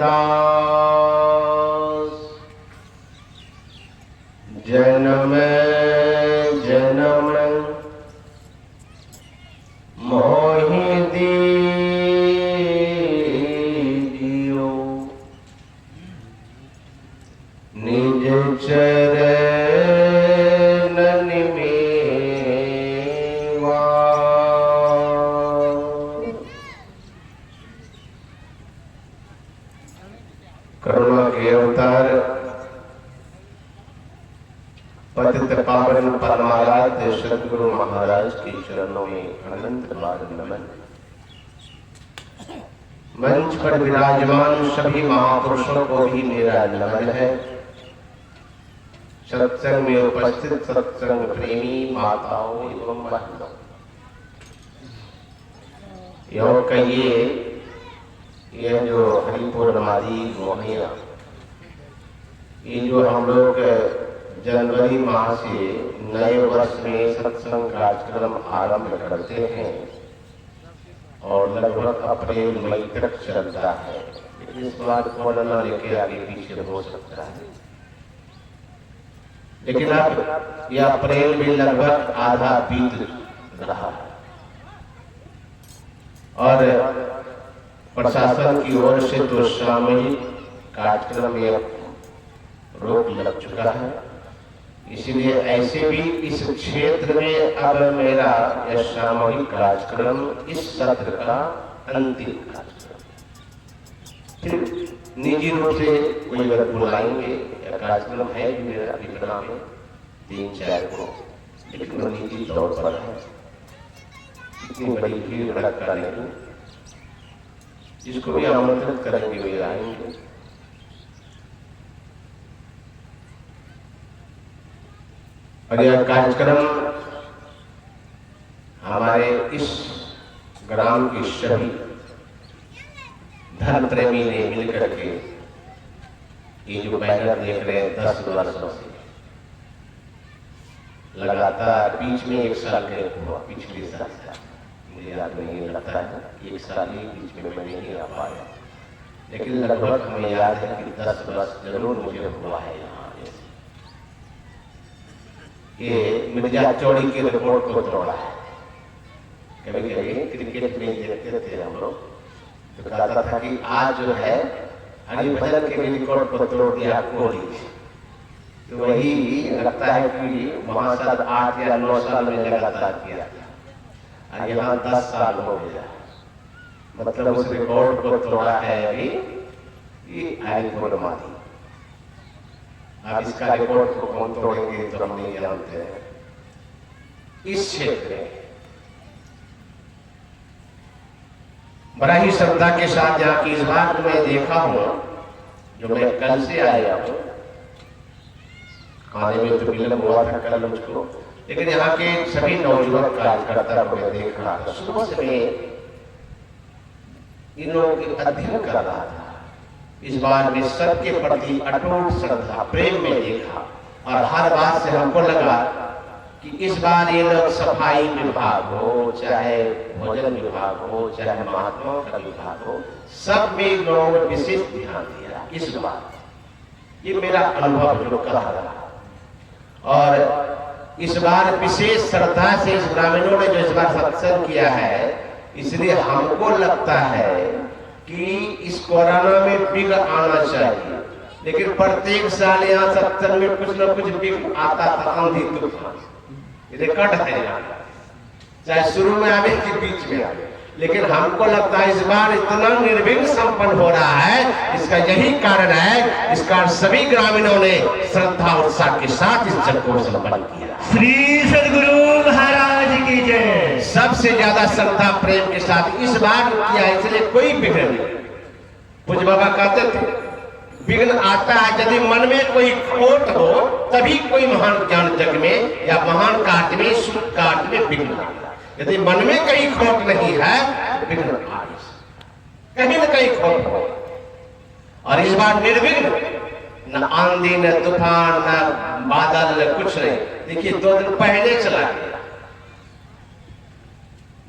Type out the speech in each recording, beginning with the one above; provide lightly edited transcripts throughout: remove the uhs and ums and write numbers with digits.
दास जन्म जन्म मोहि दीजियो निज चरणन मेवा। करुणा के अवतार पतित पावन परमाराध्य सदगुरु महाराज के चरणों में अनंत बार नमन। मंच पर विराजमान सभी महापुरुषों को भी मेरा नमन है। सत्संग में उपस्थित सत्संग प्रेमी माताओं एवं बहनों, यो कहिए यह जो हरिपूर्णमादी मोहिया, ये जो हम लोग जनवरी माह से नए वर्ष में सत्संग कार्यक्रम आरंभ करते हैं और लगभग अप्रैल मई तक चलता है। इस बार कोरोना लेके आगे पीछे हो सकता है, लेकिन अब यह अप्रैल में लगभग आधा बीत रहा है और प्रशासन की ओर से तो सामूहिक कार्यक्रम में रोक लग चुका है। इसलिए ऐसे भी इस क्षेत्र में अब मेरा यह सामूहिक कार्यक्रम इस सत्र का अंतिम कार्यक्रम। फिर निजी रूप से कोई अगर बुलाएंगे, यह कार्यक्रम है भी मेरा विकला में 3-4 को, लेकिन वो निजी तौर पर है। इतनी बड़ी भीड़ भड़का नहीं, जिसको भी आमंत्रित करेंगे वे आएंगे। और यह कार्यक्रम हमारे इस ग्राम के सभी धर्म प्रेमी ने मिलकर के ये जो बैनर देख रहे हैं 10 वर्षों से लगातार, बीच में 1 साल के हुआ, पिछले साल मुझे याद नहीं लगता है, 1 साल ही बीच में मैं नहीं आ पाया, लेकिन लगभग हमें याद है कि 10 वर्ष जरूर मुझे हुआ है। यहाँ ये मिर्जा चौड़ी के रिकॉर्ड को तोड़ा है। कभी कभी क्रिकेट में देखते थे हम लोग, तो कहता था कि आज जो है हरिभजन के रिकॉर्ड को तोड़ दिया कोहली। तो वही लगता है कि वहां शायद 8 या 9 साल में लगातार किया था, यहाँ 10 साल हो गया, मतलब उस रिकॉर्ड को तोड़ा है अभी ये हरिपूर्णमादी। अब इसका रिकॉर्ड को कौन तोड़ेंगे तो हम नहीं जानते हैं। इस क्षेत्र में बड़ा ही श्रद्धा के साथ यहाँ की इस बात मैं देखा हूं, जो मैं कल से आया हूं, खाने में तो विलंब हुआ था कल मुझको, लेकिन यहाँ के सभी नौजवान कार्यकर्ता को मैं देख रहा था। सुबह से मैं इन लोगों की अध्ययन कर रहा था। इस बार में सबके प्रति अटूट श्रद्धा प्रेम में देखा, और हर बात से हमको लगा कि इस बार ये लोग सफाई विभाग हो, चाहे भोजन विभाग हो, चाहे महात्माओं का विभाग हो, सब में लोगों ने विशेष ध्यान दिया। इस बार ये मेरा अनुभव जो कह रहा, और इस बार विशेष श्रद्धा से इस ग्रामीणों ने जो इस बार सत्संग किया है, इसलिए हमको लगता है कि इस कोरोना में विघ्न आना चाहिए, लेकिन प्रत्येक साल यहाँ सत्संग में कुछ न कुछ विघ्न आता था, आंधी तूफान रिकॉर्ड है यहाँ, चाहे शुरू में आवे कि बीच में आवे, लेकिन हमको लगता है इस बार इतना निर्विघ्न संपन्न हो रहा है। इसका यही कारण है, इसका सभी ग्रामीणों ने श्रद्धा उत्साह के साथ इस जग को संपन्न किया। श्री सदगुरु महाराज की जय। सबसे ज्यादा श्रद्धा प्रेम के साथ इस बार किया, इसलिए कोई विघ्न नहीं। पूज्य बाबा कहते थे विघ्न आता है यदि मन में कोई खोट हो, तभी कोई महान ज्ञान जग में या महान कार्य में, शुभ कार्य में विघ्न आता है। यदि मन में कहीं खोट नहीं है, विघ्न कहीं न कहीं खोट हो। और इस बार निर्विघ्न, न आंधी, न तूफान, न बादल, न कुछ नहीं। देखिए 2 दिन पहले चला गया,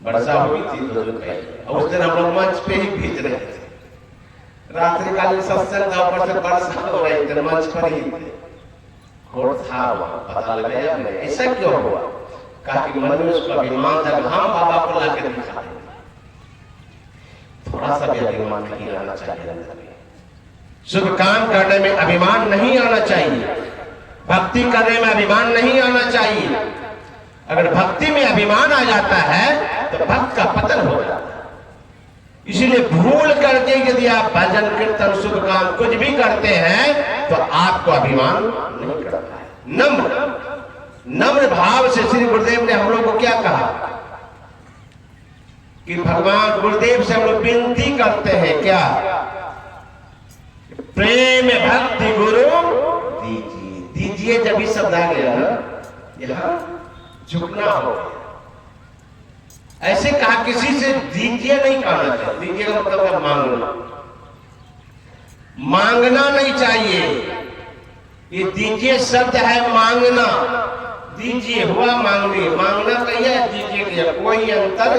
वर्षा हुई थी 2 दिन पहले, और उस दिन हम लोग मंच पे ही भीज रहे थे। रात्रिकालीन सत्संग का ऊपर से वर्षा हो रही थी, मंच पर ही थे, घोड़ था वहां, पता लगाया मैं ऐसा क्यों हुआ। कहा कि मनुष्य को अभिमान था, हम बाबा को लाके दिखा दें, थोड़ा सा भी अभिमान नहीं आना चाहिए अंदर में। शुभ काम करने में अभिमान नहीं आना चाहिए, भक्ति करने में अभिमान नहीं आना चाहिए। अगर भक्ति में अभिमान आ जाता है तो भक्त का पतन हो जाता है। इसीलिए भूल करके यदि आप भजन कीर्तन शुभ काम कुछ भी करते हैं तो आपको अभिमान नहीं करना है। नम्र भाव से श्री गुरुदेव ने हम लोग को क्या कहा कि भगवान गुरुदेव से हम लोग विनती करते हैं क्या, प्रेम भक्ति गुरु दीजिए। दीजिए जब इस शब्द आ गया ना, यहां झुकना हो। ऐसे कहा किसी से दीजिए नहीं कहना चाहिए। दीजिए का मतलब है मांगना, मांगना नहीं चाहिए। ये दीजिए शब्द है मांगना, दीजिए हुआ मांगने, मांगना कही है दीजिए किया, कोई अंतर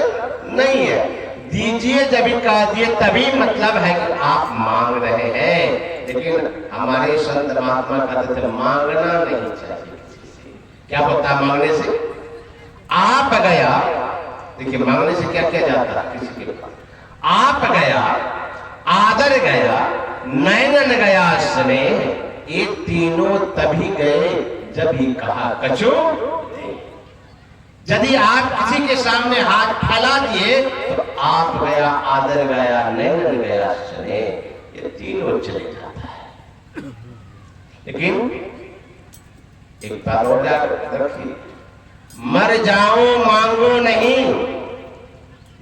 नहीं है। दीजिए जब भी कह दिए तभी मतलब है कि आप मांग रहे हैं। लेकिन हमारे संत महात्मा कहते थे मांगना नहीं चाहिए किसी से। क्या होता है मांगने से? आप गया, देखिए मांगने से क्या किया जाता है किसी के पास, आप गया, आदर गया, नैनन गया स्नेह, ये तीनों तभी गए जब ही कहा कछु। यदि आप किसी के सामने हाथ फैला दिए तो आप गया, आदर गया, नैनन गया स्नेह, ये तीनों चले जाता है। लेकिन एक बात और याद रखिए, मर जाओ मांगो नहीं।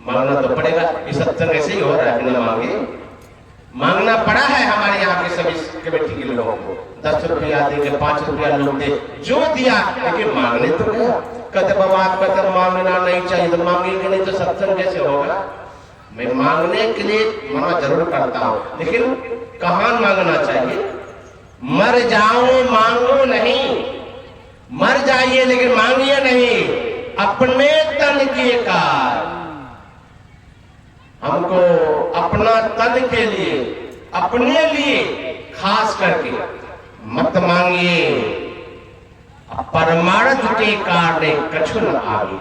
मांगना तो पड़ेगा, ये सत्संग ऐसे ही हो रहा है, बिना मांगे मांगना पड़ा है हमारे यहाँ के सभी कमेटी के लोगों को। 10 रुपया देंगे, 5 रुपया लोग दे, जो दिया, लेकिन मांगने तो गया। कहते बाबा आप कहते मांगना नहीं चाहिए, तो मांगेंगे नहीं तो सत्संग कैसे होगा। मैं मांगने के लिए मना जरूर करता हूँ, लेकिन कहाँ मांगना चाहिए। मर जाओ मांगो नहीं, मर जाइए लेकिन मांगिए नहीं। अपने तन के कार्य, हमको अपना तन के लिए, अपने लिए खास करके मत मांगिए। परमार्थ के कारण कछु न आगे।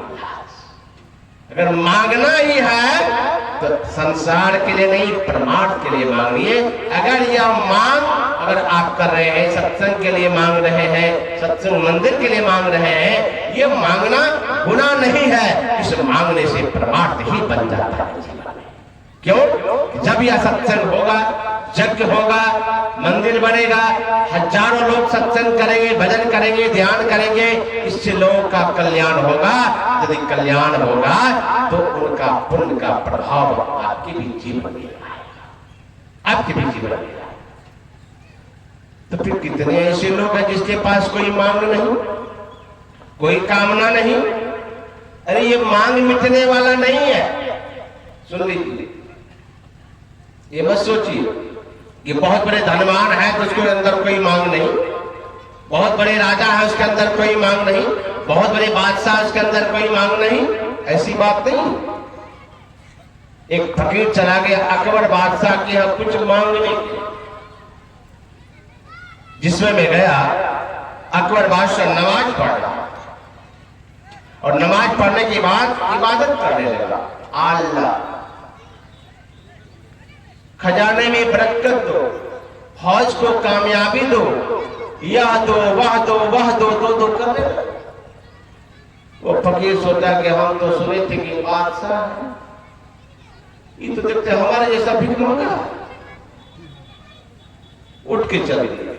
अगर मांगना ही है तो संसार के लिए नहीं, परमार्थ के लिए मांगिए। अगर यह मांग अगर आप कर रहे हैं, सत्संग के लिए मांग रहे हैं, सत्संग मंदिर के लिए मांग रहे हैं, ये मांगना गुनाह नहीं है। इस मांगने से परमार्थ ही बन जाता है। क्यों? जब यह सत्संग होगा, यज्ञ होगा, मंदिर बनेगा, हजारों लोग सत्संग करेंगे, भजन करेंगे, ध्यान करेंगे, इससे लोगों का कल्याण होगा। यदि कल्याण होगा तो उनका पुण्य का प्रभाव आपके भी जीवन में आएगा, आपके भी जीवन में आएगा। तो फिर कितने ऐसे लोग हैं जिसके पास कोई मांग नहीं, कोई कामना नहीं। अरे ये मांग मिटने वाला नहीं है। सुन लीजिए, ये मत सोचिए कि बहुत बड़े धनवान है तो उसके अंदर कोई मांग नहीं, बहुत बड़े राजा है उसके अंदर कोई मांग नहीं, बहुत बड़े बादशाह उसके अंदर कोई मांग नहीं। ऐसी बात नहीं। एक फकीर चला गया अकबर बादशाह के यहाँ कुछ मांगने, जिसमें मैं गया, अकबर बादशाह नमाज पढ़ रहा और नमाज पढ़ने के बाद इबादत करने लगा। अल्लाह खजाने में बरकत दो, हौज को कामयाबी दो, यह दो, वह दो, वह दो, दो करने लगा। वो फकीर सोचा कि हम तो सुने थे कि बादशाह है, ये तो देखते हमारे जैसा भीख मांगा। उठ के चले गए।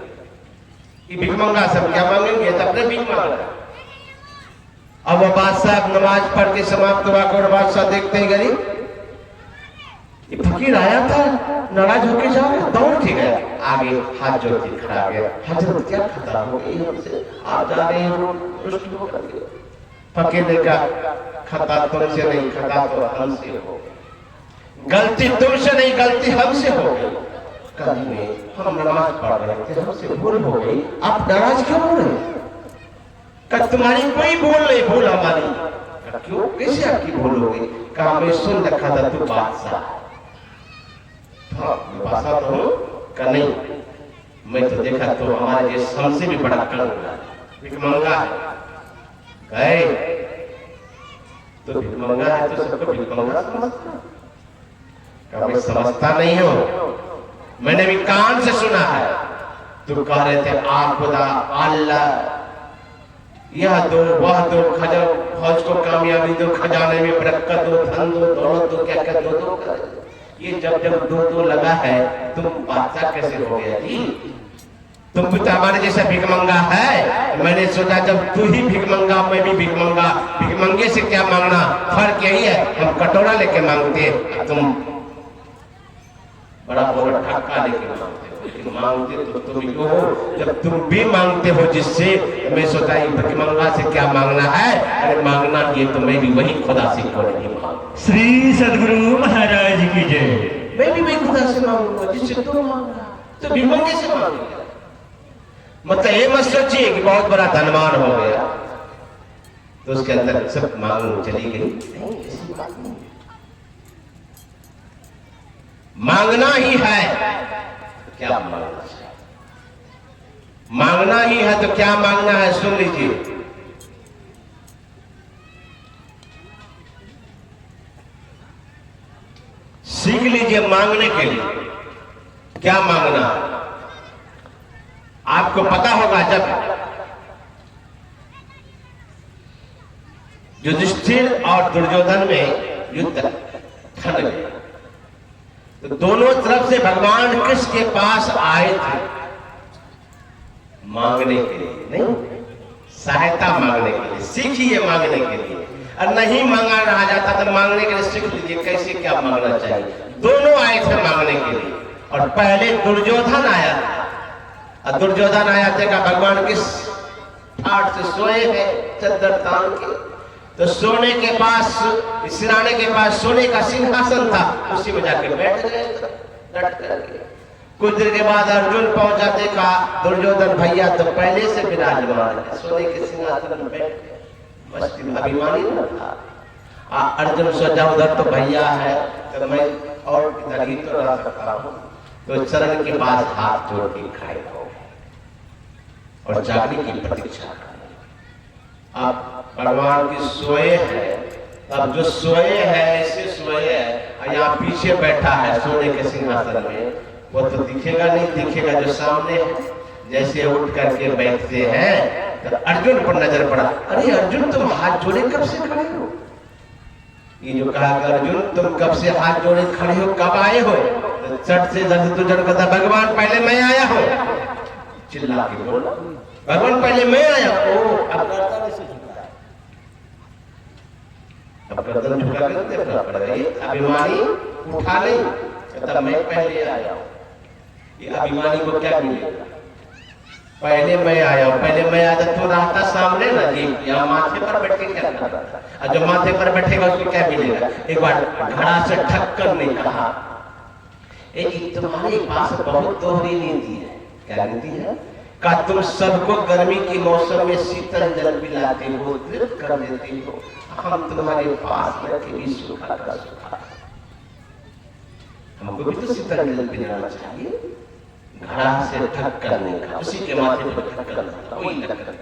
ये भीख मांगा, सब क्या मांगेंगे, तो अपने भीख मांगा। अब वो बादशाह नमाज पढ़ के समाप्त हुआ और बादशाह देखते ही गरीब, ये फकीर आया था, नाराज होके जा रहा, दौड़ के गया, आगे हाथ जोड़ के खड़ा गया। हजरत क्या खतरा हो गई हमसे, आप जा रहे हैं। फकीर ने कहा खता तुमसे नहीं, खता तो हमसे हो गई। गलती तुमसे नहीं, गलती हमसे हो गई। कल में हम नमाज पढ़ रहे थे, हमसे भूल हो गई, आप नाराज क्यों हो रहे? तुम्हारी कोई भूल नहीं, भूल हमारी। क्यों, कैसे आपकी भूल हो गई? कहा मैं सुन रखा था तू बादशाह, हाँ भाषा तो हूँ का नहीं, मैं तो देखा तो हमारे देश हमसे भी बड़ा भिखमंगा है। गए तो भिखमंगा है तो सबको भिखमंगा समझता, कभी समझता नहीं हो। मैंने भी कान से सुना है, तुम कह रहे थे आप खुदा अल्लाह, यह दो वह दो, खजा फौज को कामयाबी दो, खजाने में बरकत दो, धन दो, दौलत दो, क्या क्या दो दो। ये जब जब दो दो लगा है, तुम बादशाह कैसे हो गया जी? तुम भी तो हमारे जैसा भिखमंगा है। मैंने सोचा जब तू ही भिखमंगा मैं भी भिखमंगा, भिखमंगे से क्या मांगना, फर्क यही है हम कटोरा लेके मांगते, तुम बड़ा बड़ा ठाका लेके मांगते हो। लेकिन मांगते तो तुम ही हो, जब तुम भी मांगते हो जिससे, मैं सोचा ये भिखमंगा से क्या मांगना है, अरे मांगना ये तो मैं भी वही खुदा से को नहीं मांग। श्री सदगुरु महाराज की जय। मैं भी वही खुदा से मांगूंगा जिससे तुम मांगना, तो भिखमंगे से मांगेगा। मतलब ये मत सोचिए कि बहुत बड़ा धनवान हो गया तो उसके अंदर सब मांग चली गई, नहीं ऐसी बात नहीं। मांगना ही है तो क्या मांगना है, मांगना ही है तो क्या मांगना है, सुन लीजिए। सीख लीजिए मांगने के लिए क्या मांगना है। आपको पता होगा जब युधिष्ठिर और दुर्योधन में युद्ध ठन गया तो दोनों तरफ से भगवान कृष्ण के पास आए थे मांगने के लिए, नहीं सहायता मांगने के लिए। सीखिए मांगने के लिए, और नहीं मांगा रहा जाता तो मांगने के लिए सीख लीजिए कैसे क्या मांगना चाहिए। दोनों आए थे मांगने के लिए, और पहले दुर्योधन आया था। और दुर्योधन आया देखा भगवान किस ठाट से सोए हैं चद्दर तान के, तो सोने के पास, सिराने के पास सोने का सिंहासन था, उसी में जाके बैठ गए डट करके। कुछ देर के बाद अर्जुन पहुंचा, देखा दुर्योधन भैया तो पहले से विराजमान है, सोने के सिंहासन में बैठ गए। मस्ती अभिमानी न था। अर्जुन सोचा उधर तो भैया है तो मैं और इधर ही तो रह सकता हूँ, तो चरण के पास हाथ जोड़ के खड़े हो और जागने की प्रतीक्षा करें। आप भगवान की सोए है, अब जो सोए है ऐसे सोए है, यहाँ पीछे बैठा है सोने के सिंहासन में, वो तो दिखेगा नहीं, दिखेगा जो सामने है। जैसे उठ करके बैठते हैं तो अर्जुन पर नजर पड़ा, अरे अर्जुन तुम हाथ जोड़े कब से खड़े हो? ये जो कहा कि अर्जुन तुम कब से हाथ जोड़े खड़े हो, कब आए हो? तो चट से तुझे कहता भगवान पहले मैं आया हूँ, चिल्ला के बोला भगवान पहले मैं आया। ओ अब गर्दन ऐसे झुका, अब गर्दन झुका कर देखना पड़ेगा। ये अभिमानी उठा नहीं, कहता मैं पहले आया हूँ। ये अभिमानी को क्या मिलेगा? पहले मैं आया हूँ, पहले मैं आया तो रहता सामने ना जी, यहाँ माथे पर बैठे क्या कर रहा था, और जो माथे पर बैठेगा उसको क्या मिलेगा? एक बार घड़ा से ठक्कर ने कहा, तुम्हारे पास बहुत दोहरी नीति है। क्या नीति है? का तुम सबको गर्मी के मौसम में शीतल जल पिलाते हो, तृप्त कर देते हो, हम तुम्हारे पास बैठे भी सूखा का सूखा, हमको भी तो शीतल जल पिलाना चाहिए। घड़ा से ठक्कर नहीं कहा, उसी के माथे पर ठक्कर था, वही ठक्कर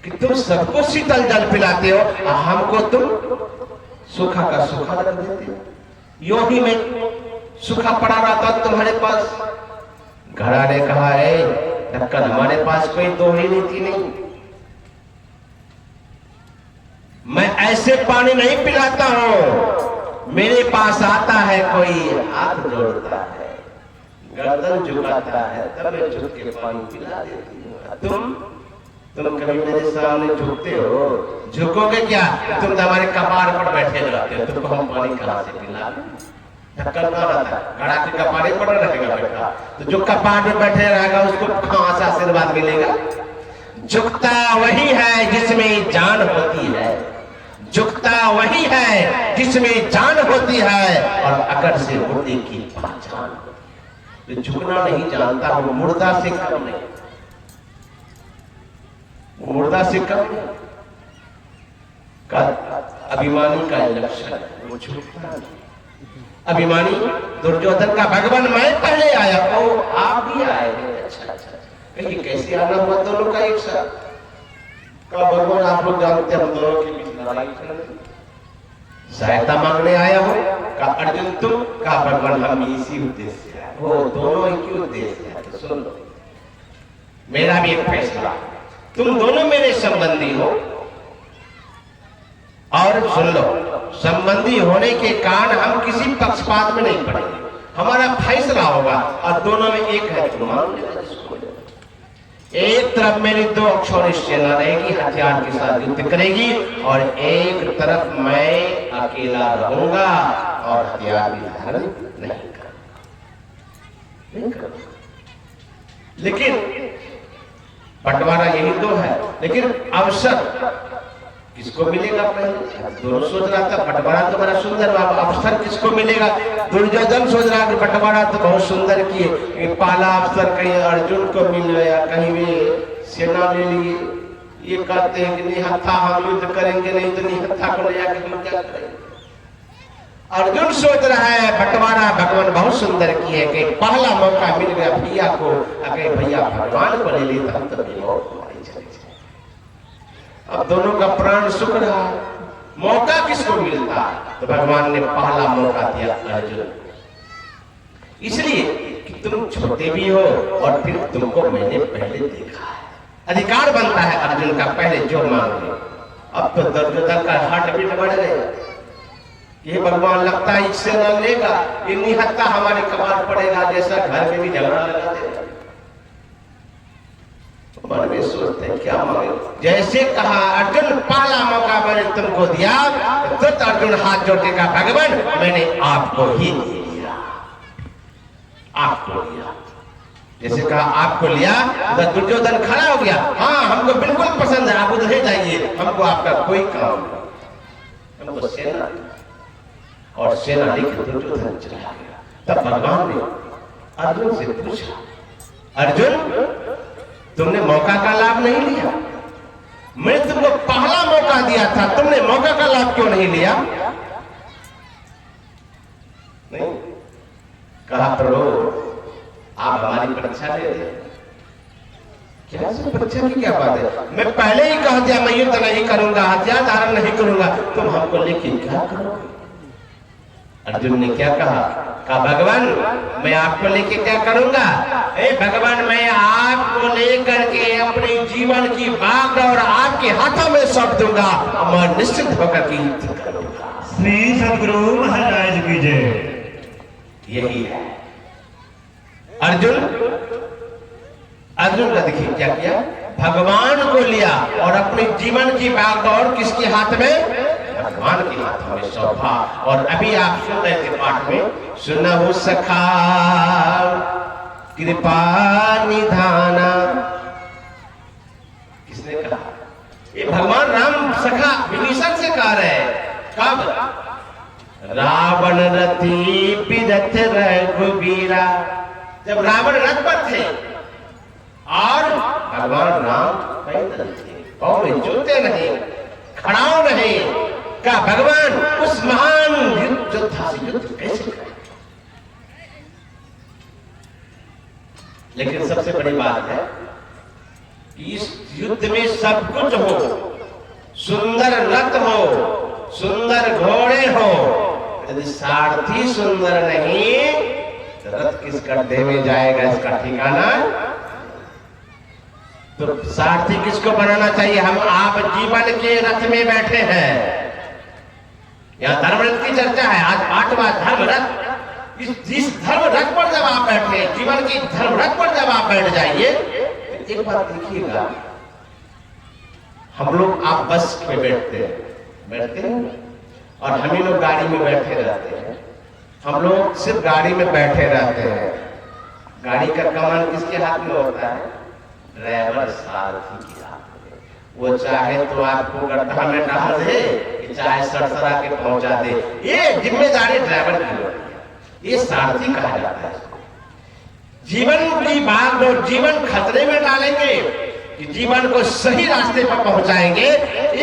कि तुम सबको शीतल जल पिलाते हो, हमको तुम सूखा का सूखा कर देते हो। यो ही मैं सूखा पड़ा रहा था तुम्हारे पास। घड़ा ने कहा है ढक्कन हमारे पास कोई दोहरी नीति नहीं, मैं ऐसे पानी नहीं पिलाता हूं, मेरे पास आता है कोई हाथ जोड़ता है, गर्दन झुकाता है, तब मैं झुक के पानी पिला देती हूँ। तुम कभी मेरे सामने झुकते हो? झुकोगे क्या? तुम तो हमारे कपार पर बैठे रहते हो, तुमको हम पानी कहां से पिला दें? ढक्कन ना रहता, घड़ा के कपारे पर रहेगा बैठा, तो जो कपार में बैठे रहेगा उसको कहां से आशीर्वाद मिलेगा? झुकता वही है जिसमें जान होती है, झुकता वही है जिसमें जान होती है, और अकड़ से मुर्दे की पहचान होती है। जो झुकना नहीं जानता वो मुर्दा से कम नहीं, मुर्दा से कम का अभिमानी का लक्षण, वो झुकता नहीं। अभिमानी दुर्योधन का भगवान मैं पहले आया, ओ आप भी आए हैं, अच्छा अच्छा, कहीं कैसे आना हुआ दोनों का एक साथ? कहा भगवान आप लोग जानते हैं हम दोनों के बीच लड़ाई चल रही, सहायता मांगने आया हो। कहा अर्जुन तुम? कहा भगवान हम इसी उद्देश्य है। वो दोनों एक ही उद्देश्य है, तो सुन लो मेरा भी एक फैसला, तुम दोनों मेरे संबंधी हो, और सुन लो संबंधी होने के कारण हम किसी पक्षपात में नहीं पड़ेंगे, हमारा फैसला होगा और दोनों में एक है, तुम एक तरफ मेरी 2 अक्षौणी सेना रहेगी, हथियार के साथ युद्ध करेगी, और एक तरफ मैं अकेला रहूंगा और हथियार भी धारण नहीं करूंगा। लेकिन बंटवारा यही 2 है, लेकिन अवसर किसको मिलेगा? पहले दोनों सोच रहा था बंटवारा तो बड़ा सुंदर, अवसर किसको मिलेगा? दुर्योधन सोच रहा कि बंटवारा तो बहुत सुंदर किए, पहला अवसर कहीं अर्जुन को मिल गया, कहीं भी सेना ले लिए, ये कहते हैं कि निहत्था हम युद्ध करेंगे, नहीं तो निहत्था को ले जाकर हम क्या करेंगे? अर्जुन सोच रहा है बंटवारा भगवान बहुत सुंदर किए कि पहला मौका मिल गया भैया को, अगर भैया भगवान को ले लेता तो अब दोनों का प्राण सुख रहा। मौका किसको मिलता? तो भगवान ने पहला मौका दिया अर्जुन, इसलिए कि तुम छोटे भी हो और फिर तुमको मैंने पहले देखा है, अधिकार बनता है अर्जुन का पहले जो मांग लो। अब तो दुर्योधन का हार्ट बीट बढ़ गया, ये भगवान लगता है इससे न लेगा, ये निहत्था हमारे कपाल पड़ेगा, जैसा घर में भी झगड़ा लगा देगा। मन में सोचते हैं क्या मांगे, जैसे कहा अर्जुन पहला मौका मैंने तुमको दिया, तो अर्जुन हाथ जोड़ेगा भगवान मैंने आपको ही दिया, आपको लिया। जैसे कहा आपको लिया, तो दुर्योधन खड़ा हो गया, हाँ हमको बिल्कुल पसंद है, आप उधर जाइए, हमको आपका कोई काम नहीं, हमको सेना, और सेना लेकर दुर्योधन चला गया। तब भगवान ने अर्जुन से पूछा, अर्जुन तुमने मौका का लाभ नहीं लिया, मैंने तुमको पहला मौका दिया था, तुमने मौका का लाभ क्यों नहीं लिया? नहीं कहा प्रभु आप हमारी परीक्षा ले रहे, क्या परीक्षा की क्या बात है? मैं पहले ही कह दिया मैं युद्ध नहीं करूंगा, हथियार धारण नहीं करूंगा, तुम हमको लेकिन क्या करोगे? अर्जुन ने क्या कहा? कहा भगवान मैं आपको लेके क्या करूंगा? भगवान मैं आपको लेकर के अपने जीवन की बागडोर आपके हाथों में सौंप दूंगा, मैं निश्चित होकर के युद्ध करूंगा। श्री सद्गुरु महाराज की जय। यही है अर्जुन। अर्जुन ने देखिए क्या किया, भगवान को लिया और अपने जीवन की बागडोर किसके हाथ में? भगवान के हाथों में सौंपा। और अभी आप सुन रहे थे पाठ में, सुनहु सखा कृपा निधाना, किसने कहा? ये भगवान राम सखा विभीषण से कह रहे हैं। कब? रावण रति बिरथ रघुबीरा, जब रावण रथ पर थे और भगवान राम पैदल थे, पांव में जूते नहीं, खड़ाओ नहीं, का भगवान उस महान योद्धा से युद्ध कैसे करें? लेकिन सबसे बड़ी बात है कि इस युद्ध में सब कुछ हो, सुंदर रथ हो, सुंदर घोड़े हो, यदि सारथी सुंदर नहीं तो रथ किस गड्ढे में जाएगा, इसका ठिकाना। तो सारथी किसको बनाना चाहिए? हम आप जीवन के रथ में बैठे हैं, यहाँ धर्म रथ की चर्चा है, आज 8वां धर्म रथ। जिस धर्म रथ पर जब आप बैठे, जीवन की धर्म रथ पर जब आप बैठ जाइए, एक बात देखिएगा, हम लोग आप बस पे बैठते हैं और हम ही लोग गाड़ी में बैठे रहते हैं, हम लोग सिर्फ गाड़ी में बैठे रहते हैं। गाड़ी का कमान किसके हाथ में होता है? ड्राइवर सारथी के हाथ में। वो चाहे तो आपको गड्ढा में डाल दे, चाहे सड़सड़ा के पहुंचा दे, ये जिम्मेदारी ड्राइवर की होती है, ये सारथी कहा जाता है। जीवन की बागडोर, जीवन खतरे में डालेंगे कि जीवन को सही रास्ते पर पहुंचाएंगे,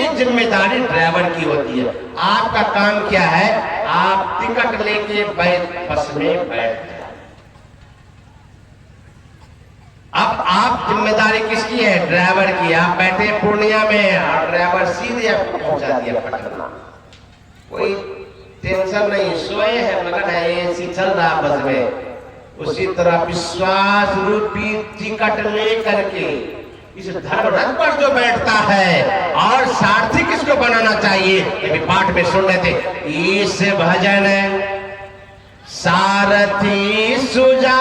एक जिम्मेदारी ड्राइवर की होती है। आपका काम क्या है? आप टिकट लेके बस में बैठ जाए। अब आप जिम्मेदारी किसकी है? ड्राइवर की। आप बैठे पूर्णिया में और ड्राइवर सीधे आपको पहुंचा दिया पटना। कोई टेंशन नहीं, सोए है, मगन है, एसी चल रहा बस में। उसी तरह विश्वास रूपी टिकट लेकर के इस धर्म रथ पर जो बैठता है, और सारथी किसको बनाना चाहिए? ये पाठ में सुन रहे थे, इस भजन सारथी सुजाना।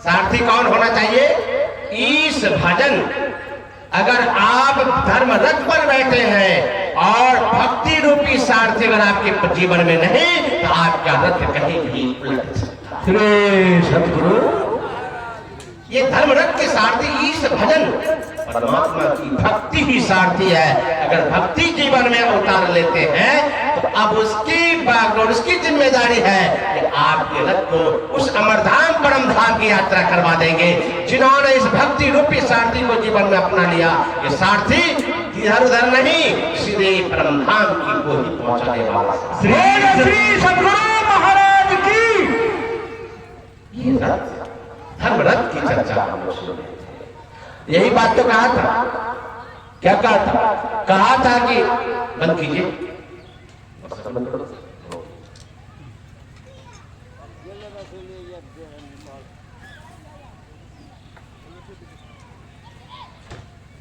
सारथी कौन होना चाहिए? इस भजन। अगर आप धर्म रथ पर बैठे हैं और भक्ति रूपी सारथी अगर आपके जीवन में नहीं, तो आपका रथ कहीं भी उलट सकता है। श्री सतगुरु ये धर्म रथ के सारथी इस भजन, परमात्मा की भक्ति ही सारथी है। अगर भक्ति जीवन में उतार लेते हैं तो अब उसकी बागडोर, उसकी जिम्मेदारी है कि आपके रथ को उस अमरधाम परम धाम की यात्रा करवा देंगे। जिन्होंने इस भक्ति रूपी सारथी को जीवन में अपना लिया, ये सारथी इधर उधर नहीं, सीधे परम धाम की को ही पहुंचाने वाला। श्री सतगुरु महाराज की। ये रथ, धर्म रथ की चर्चा हम लोग सुन रहे थे। यही बात तो कहा था। क्या कहा था? कहा था कि बंद कीजिए,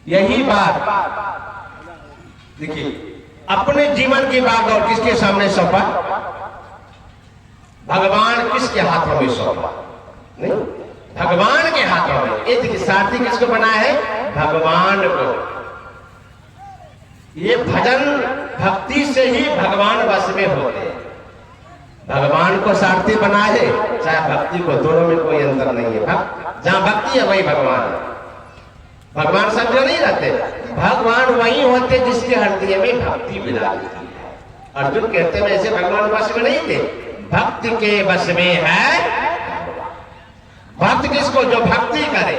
यही बात। देखिए, अपने जीवन की बागडोर किसके सामने सौंपा? भगवान किसके हाथों में सौंपा? नहीं, भगवान के हाथों में। ये देखिए, सारथी किसको बना है? भगवान को। ये भजन भक्ति से ही भगवान वश में होते हैं। भगवान को सारथी बना है, चाहे भक्ति को, दोनों में कोई अंतर नहीं है। जहां भक्ति है वही भगवान है। भगवान सब जो नहीं रहते, भगवान वही होते जिसके हृदय में भक्ति विराजती है। अर्जुन कहते हैं ऐसे भगवान वश में नहीं थे, भक्ति के वश में है। भक्त किसको? जो भक्ति करे।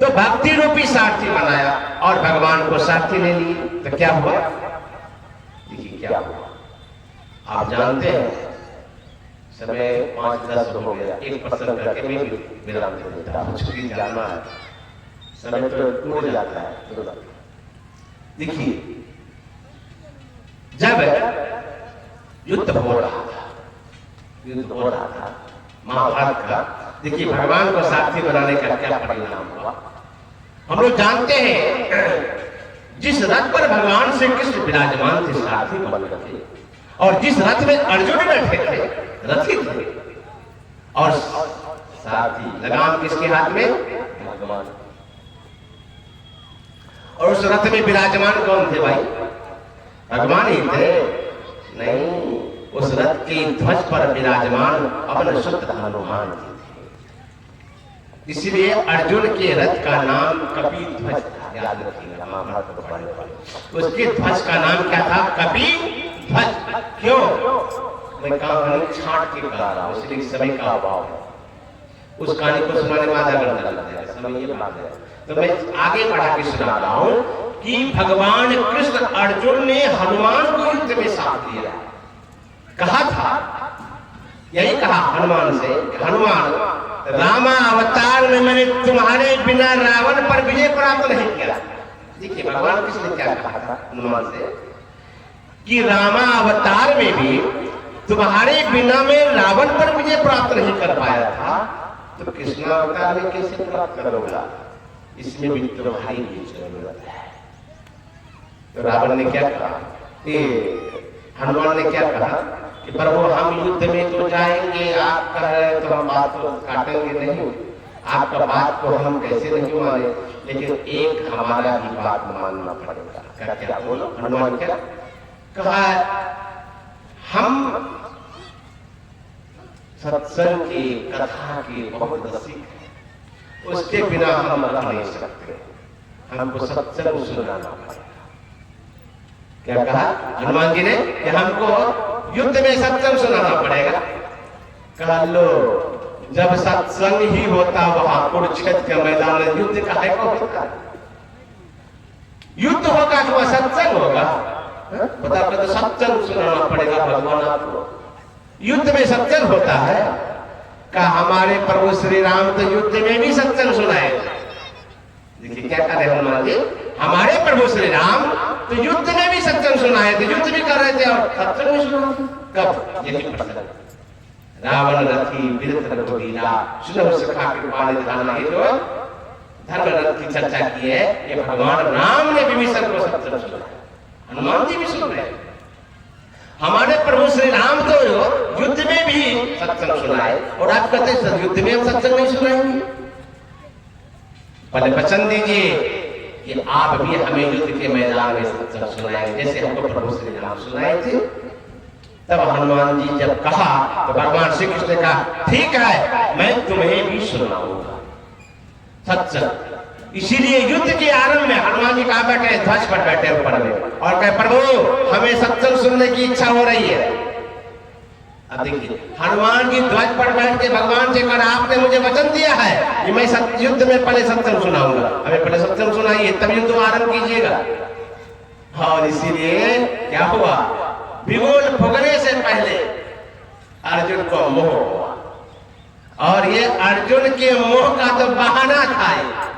तो भक्ति रूपी सारथी बनाया और भगवान को सारथी ले लिए। तो क्या हुआ? देखिए क्या हुआ। आप जानते हैं, समय 5-10 हो गया, एक प्रश्न करके मैं विराम दे देता हूं, छुट्टी जाना है, समय तो टूट जाता है। देखिए, जब युद्ध हो रहा था महाभारत का, देखिए भगवान को सारथी बनाने का क्या परिणाम हुआ। हम लोग जानते हैं, जिस रथ पर भगवान श्री कृष्ण विराजमान थे सारथी बन थे, और जिस रथ में अर्जुन बैठे थे रथी थे, और सारथी लगाम किसके हाथ में? भगवान। और उस रथ में विराजमान कौन थे भाई? भगवान ही थे? नहीं, उस रथ के ध्वज पर विराजमान अपने शुद्ध हनुमान जी थे। इसलिए अर्जुन के रथ का नाम कपि ध्वज था। याद रखिएगा, महाभारत को पढ़ने वाले, उसके ध्वज का नाम क्या था? कपि ध्वज। क्यों? मैं कहानी छाट के बता रहा हूं, इसलिए समय का अभाव है। उस कहानी को सुनाने में आधा घंटा लग जाएगा, समय ये बात है। तो मैं आगे बढ़ा के सुना रहा हूं कि भगवान कृष्ण अर्जुन ने हनुमान को युद्ध में साथ दिया। कहा था, यही कहा हनुमान से, हनुमान रामा अवतार में मैंने तुम्हारे बिना रावण पर विजय प्राप्त नहीं किया। देखिए भगवान कृष्ण ने क्या कहा था हनुमान से कि रामा अवतार में भी तुम्हारे बिना में रावण पर विजय प्राप्त नहीं कर पाया था, तो कृष्ण अवतार में कैसे प्राप्त करोगा? इसमें भी तुम्हारी भी जरूरत है। तो रावण ने क्या कहा? हनुमान ने क्या कहा कि प्रभु हम युद्ध में तो जाएंगे, आप कह रहे तो हम बात को काटेंगे नहीं, आपका बात को हम कैसे नहीं माने, लेकिन एक हमारा भी बात मानना पड़ेगा। क्या क्या बोलो? हनुमान क्या कहा? हम सत्संग की कथा की बहुत रसिक है, उसके बिना हम रह नहीं सकते, हमको सत्संग सुनाना पड़ेगा। क्या कहा हनुमान जी ने? कि हमको युद्ध में सत्संग सुनाना पड़ेगा। कहा लो जब सत्संग ही होता वहां कुरुक्षेत्र के मैदान में युद्ध का है कौन होता? युद्ध होगा तो वह सत्संग होगा। बता तो सत्संग सुनाना पड़ेगा भगवान आपको। युद्ध में सत्संग होता है का हमारे प्रभु श्री राम तो युद्ध में भी सत्संग सुनाए। देखिए क्या कर रहे हनुमान जी, हमारे प्रभु श्री राम तो युद्ध में भी सत्संग सुनाए थे, युद्ध भी कर रहे थे और सत्संग भी सुना। कब? यही प्रसंग रावण रथी विरत रघुवीरा सुनो सखा कृपा निधान है जो धर्म रथ की चर्चा की है। ये भगवान राम ने विभीषण को सत्संग सुनाया, हनुमान जी भी सुन रहे हैं। हमारे प्रभु श्री राम तो युद्ध में भी सत्संग सुनाए और आप कहते हैं युद्ध में हम सत्संग नहीं सुनाएंगे। पहले वचन दीजिए कि आप भी हमें युद्ध के मैदान में सत्संग सुनाए जैसे हमको प्रभु श्री राम सुनाए थे। तब हनुमान जी जब कहा तो भगवान श्री कृष्ण ने कहा ठीक है मैं तुम्हें भी सुनाऊंगा सत्संग। इसीलिए युद्ध के आरंभ में हनुमान जी कहा बैठे, ध्वज पर बैठे ऊपर में और कहे प्रभु हमें सत्संग सुनने की इच्छा हो रही है। अब देखिए हनुमान जी ध्वज पर बैठ के भगवान से कहा आपने मुझे वचन दिया है कि मैं युद्ध में पहले सत्संग सुनाऊंगा, हमें पहले सत्संग सुनाइए तब युद्ध आरंभ कीजिएगा। और इसीलिए क्या हुआ, बिगुल फूकने से पहले अर्जुन को मोह हुआ और ये अर्जुन के मोह का तो बहाना था।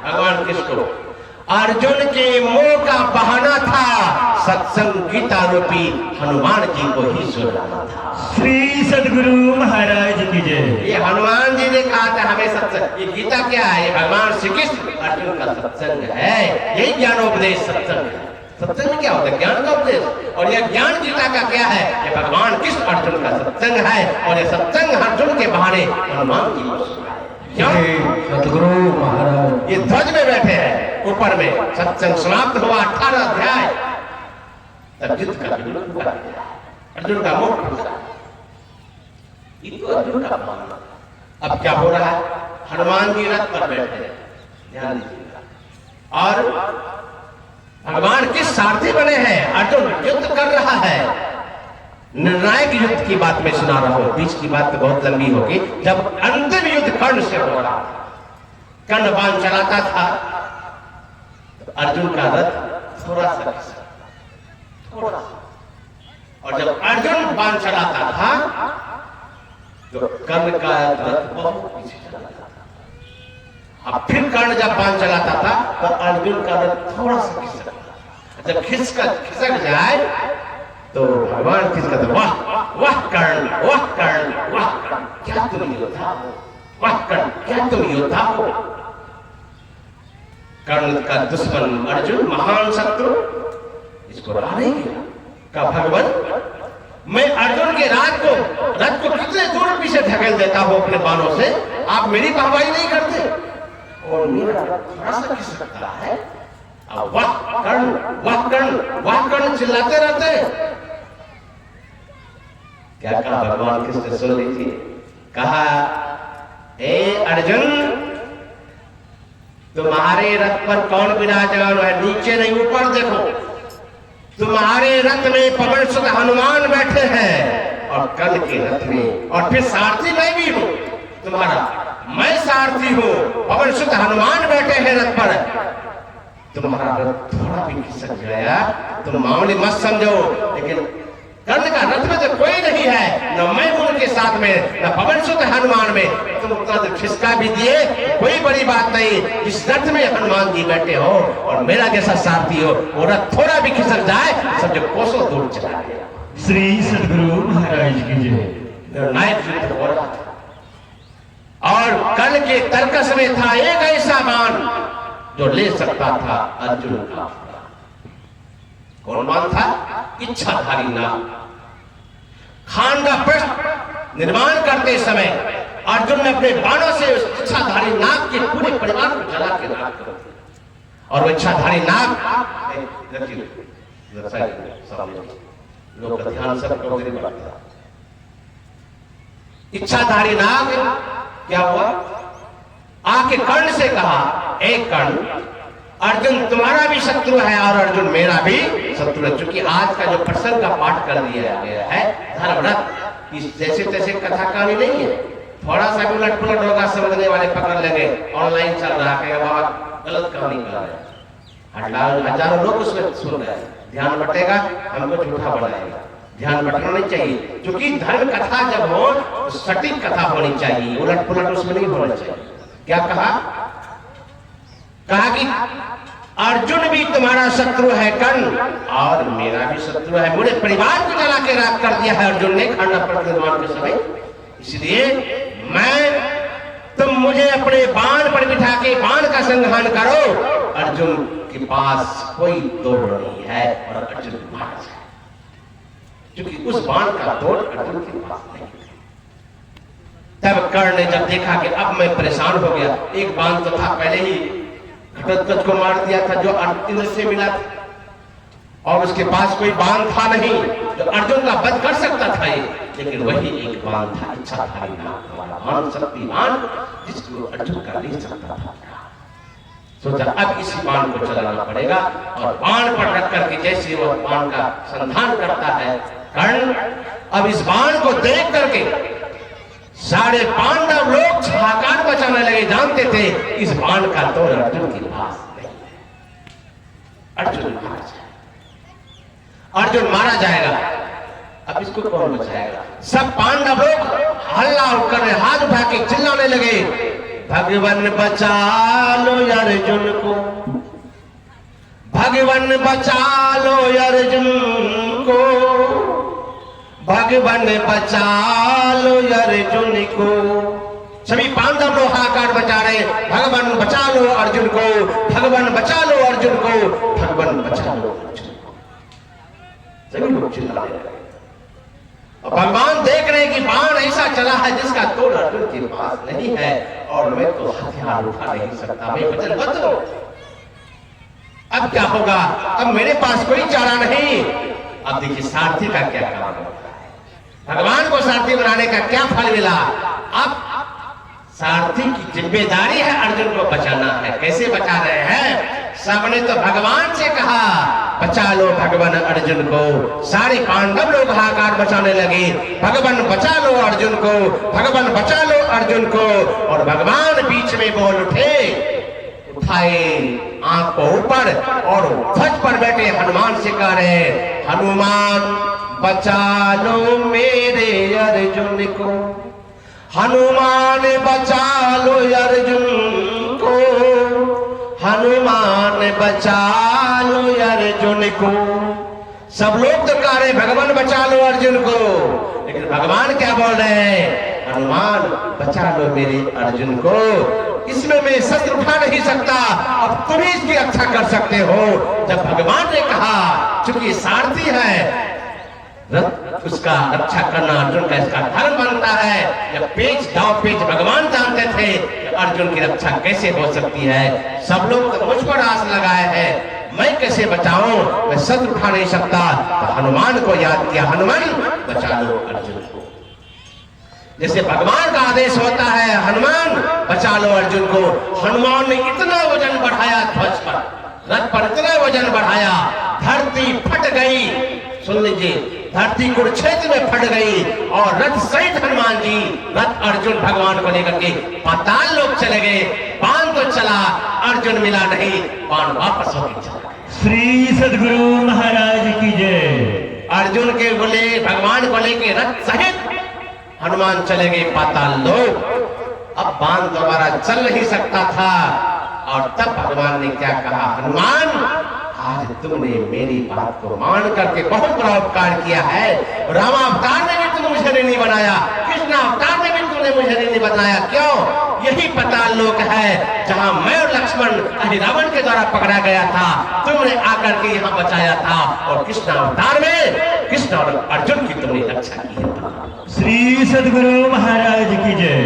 भगवान कृष्ण अर्जुन के मोह का बहाना था सत्संग गीता रूपी हनुमान जी को ही सुनाना था। श्री सद्गुरु महाराज की जय। ये हनुमान जी ने कहा था हमें सत्संग, ये गीता क्या है? ये भगवान श्री कृष्ण अर्जुन का सत्संग है, यही ज्ञानोपदेश सत्संग है। सत्संग में क्या होता है? ज्ञान का उपदेश। और यह ज्ञान गीता का क्या है? ये भगवान कृष्ण अर्जुन का सत्संग है और ये सत्संग अर्जुन के बहाने हनुमान जी को सुनाए। सतगुरु महाराज ये ध्वज में बैठे हैं ऊपर में, सत्संग समाप्त हुआ 18 अध्याय तब युद्ध का अर्जुन का मुख अर्जुन का मानना। अब क्या हो रहा है? हनुमान जी रथ पर बैठे हैं, ध्यान दीजिएगा, और भगवान किस सारथी बने हैं? अर्जुन युद्ध कर रहा है। निर्णायक युद्ध की बात मैं सुना रहा हूं, बीच की बात तो बहुत लंबी होगी। जब अंतिम युद्ध कर्ण से हो रहा, कर्ण बाण चलाता था तो अर्जुन का रथ थोड़ा सा थोड़ा, और जब अर्जुन बाण चलाता था तो कर्ण का रथ बहुत पीछे चलाता था। अब फिर कर्ण जब बाण चलाता था तो अर्जुन का रथ थोड़ा सा खिसक, जब खिसक जाए तो भगवान किसका तो वाह वाह कर्ण वाह कर्ण वाह कर्ण, क्या तुम योद्धा हो, वाह कर्ण क्या तुम योद्धा हो। कर्ण का दुश्मन अर्जुन महान शत्रु इसको रहा नहीं गया। का भगवान मैं अर्जुन के रथ को कितने दूर पीछे ढकेल देता हूं अपने बाणों से, आप मेरी वाहवाही नहीं करते और मेरा रथ थोड़ा सा खिसकता है। वाह कर्ण वाह कर्ण वाह कर्ण चिल्लाते रहते। क्या कहा भगवान कृष्ण सुन लीजिए, कहा ए अर्जुन तुम्हारे रथ पर कौन विराजमान है? नीचे नहीं ऊपर देखो, तुम्हारे रथ में पवन सुत हनुमान बैठे हैं और कर्ण के रथ में, और फिर सारथी मैं भी हूं तुम्हारा, मैं सारथी हूं, पवन सुत हनुमान बैठे हैं रथ पर। तुम्हारा रथ थोड़ा भी खिसक गया तुम मामूली मत समझो, लेकिन कर्ण का रथ में तो कोई नहीं है, न मैं हूं उनके साथ में, न पवन सुत हनुमान में, तुम उतना खिसका भी दिए कोई बड़ी बात नहीं। इस रथ में हनुमान जी बैठे हो और मेरा जैसा सारथी हो, वो रथ थोड़ा भी खिसक जाए समझो कोसों दूर चला गया। श्री सद्गुरु महाराज की जय। निर्णायक युद्ध हो रहा था और कर्ण के तरकस में था एक ऐसा बाण जो ले सकता था अर्जुन का। कौन बाण था? इच्छाधारी नाग। खान का प्रश्न निर्माण करते समय अर्जुन ने अपने बाणों से उस इच्छाधारी नाग के पूरे परिवार को जला के राख कर दिया। और वो इच्छाधारी नाग लोग ध्यान से इच्छाधारी नाग क्या हुआ? आके कर्ण से कहा एक कर्ण अर्जुन तुम्हारा भी शत्रु है और अर्जुन मेरा भी शत्रु है। चूंकि आज का जो प्रसंग का पाठ कर दिया गया है धर्मरथ, इस जैसे तैसे कथा कहानी नहीं है, थोड़ा सा भी उलट पुलट होगा समझने वाले पकड़ लेंगे, ऑनलाइन चल रहा है बाबा गलत कहानी कर रहे हैं, हजारों लोग उसमें सुन रहे हैं, ध्यान बटेगा हमको झूठा बनाएगा, ध्यान बटना नहीं चाहिए। क्योंकि धर्म कथा जब हो तो सटीक कथा होनी चाहिए, उलट पुलट उसमें नहीं होना चाहिए। क्या कहा? कहा कि अर्जुन भी तुम्हारा शत्रु है कर्ण और मेरा भी शत्रु है, मेरे परिवार को जला के राख कर दिया है अर्जुन ने खाना प्रतिमान के समय, इसलिए तुम मुझे अपने बाण पर बिठा के बाण का संहार करो। अर्जुन के पास कोई तोड़ नहीं है और अर्जुन मार जाए, क्योंकि उस बाण का तोड़ अर्जुन के पास नहीं है। तब कर्ण ने जब देखा कि अब मैं परेशान हो गया, एक बाण तो था पहले ही घटोत्कच को मार दिया था जो अर्जुन से मिला था, और उसके पास कोई बाण था नहीं जो अर्जुन का वध कर सकता था ये, लेकिन वही एक बाण था इच्छाधारी नाग वाला बाण, शक्ति बाण, जिसको अर्जुन का ले सकता था। सोचा अब इसी बाण को चलाना पड़ेगा, और बाण पर रख करके जैसे वो बाण का संधान करता है कर्ण, अब इस बाण को देख करके सारे पांडव लोग हाहाकार बचाने लगे, जानते थे इस बाण का तोड़ अर्जुन के पास नहीं है, अर्जुन मारा जाएगा, अर्जुन मारा जाएगा। अब इसको कौन बचाएगा? सब पांडव लोग हल्ला कर हाथ उठा के चिल्लाने लगे, भगवान बचा लो अर्जुन को, भगवान बचा लो अर्जुन को, भगवान बचा लो अर्जुन को। सभी पांडव लोग हाहाकार बचा रहे, भगवान बचा लो अर्जुन को, भगवान बचा लो अर्जुन को, भगवान बचा लो अर्जुन को, सभी लोग चिल्ला रहे हैं। और भगवान देख रहे हैं कि बाण ऐसा चला है जिसका तोड़ अर्जुन के पास नहीं है, और मैं तो हथियार उठा नहीं सकता, मैं वचन बदल दो। अब क्या होगा? अब मेरे पास कोई चारा नहीं। अब देखिए सारथी का क्या काम होता है, भगवान को सारथी बनाने का क्या फल मिला। अब सारथी की जिम्मेदारी है अर्जुन को बचाना है। कैसे बचा रहे हैं? सबने तो भगवान से कहा बचा लो भगवान अर्जुन को, सारे पांडव लोग हाहाकार बचाने लगे, भगवान बचा लो अर्जुन को, भगवान बचा लो अर्जुन को। और भगवान बीच में बोल उठे, उठाए आंख को ऊपर और ध्वज पर बैठे हनुमान से कह रहे, हनुमान बचा लो मेरे अर्जुन को, हनुमान बचा लो अर्जुन को, हनुमान बचा लो अर्जुन को। सब लोग तो कह रहे भगवान बचा लो अर्जुन को, लेकिन भगवान क्या बोल रहे हैं? हनुमान बचा लो मेरे अर्जुन को, इसमें मैं शस्त्र उठा नहीं सकता, अब तुम ही इसकी रक्षा कर सकते हो। जब भगवान ने कहा, चूंकि सारथी है, उसका रक्षा करना अर्जुन का इसका धर्म बनता है। जब पेच दाव पेच भगवान जानते थे अर्जुन की रक्षा कैसे हो सकती है। सब लोग तो मुझ पर आस लगाए हैं, मैं कैसे बचाऊं, मैं शस्त्र उठा नहीं सकता। तो हनुमान को याद किया, हनुमान बचा लो अर्जुन को। जैसे भगवान का आदेश होता है, हनुमान बचा लो अर्जुन को। हनुमान ने इतना वजन बढ़ाया ध्वज पर, रथ पर इतना वजन बढ़ाया, धरती फट गई। सुन लीजिए, धरती कुरुक्षेत्र में फट गई और रथ सहित हनुमान जी, रथ अर्जुन भगवान को लेकर के पाताल लोक चले गए। बाण तो चला, अर्जुन मिला नहीं, बाण वापस होकर चला। श्री सद्गुरु महाराज की जय। अर्जुन के बोले भगवान को लेके रथ सहित हनुमान चले गए पाताल लोक। अब बाण दोबारा चल नहीं सकता था, और तब भगवान ने क्या कहा, हनुमान आज तुमने मेरी बात को मान करके बहुत बड़ा उपकार किया है। रामावतार ने भी तुमने मुझे नहीं बनाया, कृष्ण अवतार ने भी तुमने मुझे नहीं बनाया। क्यों? यही पाताल लोक है जहां मैं और लक्ष्मण रावण के द्वारा पकड़ा गया था, तुमने आकर के यहाँ बचाया था। और कृष्ण अवतार में कृष्ण और अर्जुन की तुमने रक्षा की है। श्री सद्गुरु महाराज की जय।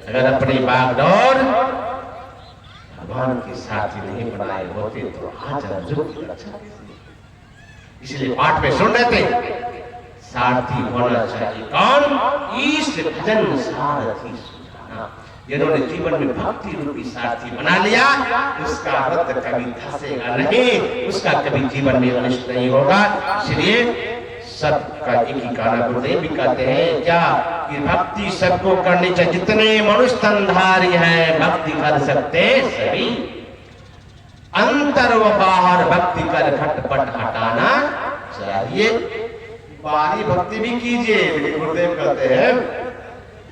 अगर अपनी बागडोर भगवान के साथी नहीं बनाए होते तो आज अर्जुन की रक्षा कैसे? इसलिए पाठ में सुन रहे थे, सारथी होना चाहिए कौन? ईश भजन सारथी सुजाना। जिन्होंने जीवन में भक्ति रूपी सारथी बना लिया, उसका रथ कभी धंसेगा नहीं, उसका कभी जीवन में अनिष्ट नहीं होगा। इसलिए सबका एक ही गाना गुरुदेव भी कहते हैं, क्या कि भक्ति सबको करनी चाहिए, जितने मनुष्य तनधारी है भक्ति कर सकते सभी, अंतर व बाहर भक्ति कर खटपट हटाना चाहिए। बाहरी भक्ति भी कीजिए, गुरुदेव कहते हैं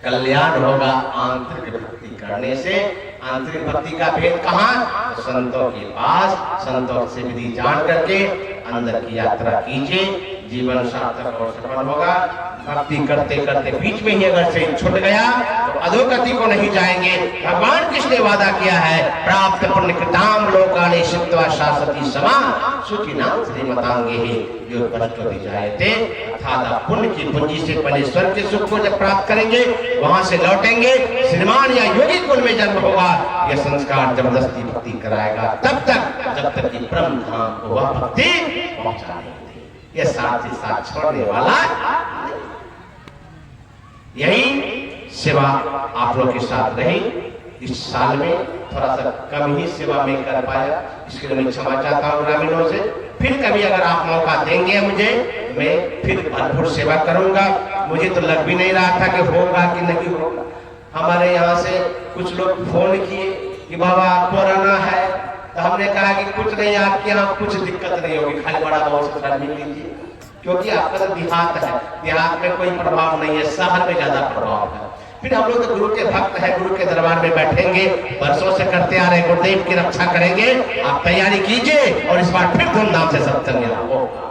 कल्याण होगा आंतरिक भक्ति करने से। आंतरिक भक्ति का भेद कहाँ? तो संतों के पास, संतों से विधि जान करके अंदर की यात्रा कीजिए, जीवन सार्थक और सफल होगा। भक्ति करते करते बीच में ही अगर से छूट गया तो अधोगति को नहीं जाएंगे। भगवान किसने वादा किया है? प्राप्त पुण्य कृताम लोकानि सिद्ध्वा शाश्वती समा सुखिनां श्रीमतांगे जो परस्पर जायते। अर्थात पुण्य की पूंजी से पहले स्वर्ग के सुख को जब प्राप्त करेंगे वहां से लौटेंगे, श्रीमान या योगी कुल में जन्म होगा। यह संस्कार जबरदस्ती भक्ति कराएगा तब तक जब तक कि परम धाम को वह भक्ति पहुंचा नहीं देगी। यह साथ ही साथ छोड़ने वाला। यही सेवा आप लोग के साथ रही। इस साल में थोड़ा सा कम ही सेवा में कर पाया, इसके लिए मैं क्षमा चाहता हूँ ग्रामीणों से। फिर कभी अगर आप मौका देंगे मुझे, मैं फिर भरपूर सेवा करूंगा। मुझे तो लग भी नहीं रहा था कि होगा कि नहीं होगा। हमारे यहाँ से कुछ लोग फोन किए कि बाबा कोरोना है, तो हमने कहा कि कुछ नहीं, आपके यहाँ कुछ दिक्कत नहीं होगी, खाली बड़ा बहुत सारा मिल लीजिए, क्योंकि आपका तो देहात है, देहात में कोई प्रभाव नहीं है, शहर में ज्यादा प्रभाव है। फिर हम लोग तो गुरु के भक्त हैं, गुरु के दरबार में बैठेंगे, वर्षों से करते आ रहे, गुरुदेव की रक्षा करेंगे। आप तैयारी कीजिए और इस बार फिर धूमधाम से सत्संग होगा।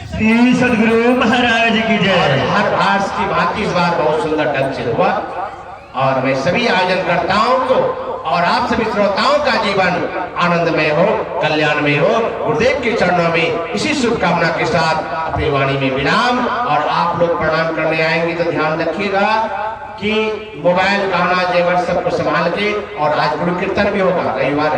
श्री सद्गुरु महाराज की जय। हर वर्ष की भांति इस बार बहुत सुंदर ढंग से हुआ और मैं सभी आयोजनकर्ताओं को और आप सभी श्रोताओं का जीवन आनंदमय हो, कल्याणमय हो। गुरुदेव के चरणों में इसी शुभकामना के साथ अपनी वाणी में विराम। और आप लोग प्रणाम करने आएंगे तो ध्यान रखिएगा कि मोबाइल, गाना, जेवर सबको संभाल के। और आज गुरु कीर्तन भी होगा, रविवार है।